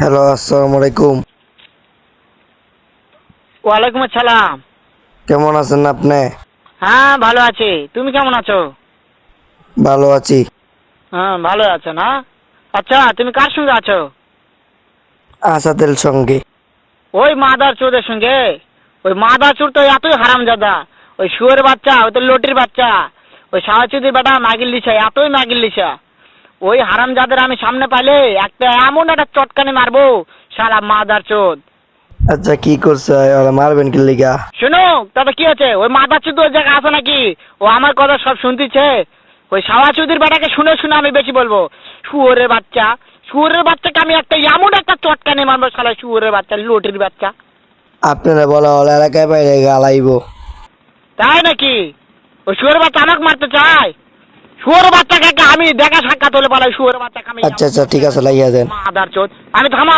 Hello, আসসালামু আলাইকুম। ওয়ালাইকুম আসসালাম। কেমন আছেন আপনি? হ্যাঁ, ভালো আছি। তুমি কেমন আছো? ভালো আছি। হ্যাঁ, ভালো আছো না? আচ্ছা, তুমি কার সঙ্গে আছো? আসাদের সঙ্গে। ওই মাদার চোদের সঙ্গে? ওই মাদার চোর তো এতই হারামজাদা। ওই শুয়োর বাচ্চা, ওই তো লটির বাচ্চা, ওই সাহাচুদির বেটা মাগিল লিসা, এতই মাগিল লিসা। ওই হারামজাদের আমি সামনে পাইলে একটা এমন একটা চটকানি মারবো, শালা মাদার চোদ। আচ্ছা, কি করছে? ওরা মারবেন কি লিগা? শোনো, তবে কি আছে? ওই মাদার চোদ ওই জায়গায় আছে নাকি? ও আমার কথা সব শুনতেছে। ওই সাওয়াচুদির বেটাকে শুনে শুনে আমি বেশি বলবো। শুয়োরের বাচ্চা, শুয়োরের বাচ্চাকে আমি একটা এমন একটা চটকানি মারবো, শালা শুয়োরের বাচ্চা, লটির বাচ্চা। আপনারা বলা হলে এলাকায় বাইরে গালাইব। তাই নাকি? ওই শুয়োরের বাচ্চা আমাকে মারতে চায়? শুয়োরের বাচ্চাকে আমি দেখা সাক্ষাৎ হলে বলে শুয়োরের বাচ্চাকে আমি আচ্ছা আচ্ছা, ঠিক আছে, লাইয়া দেন। মাদার চোদ। আমি থামা।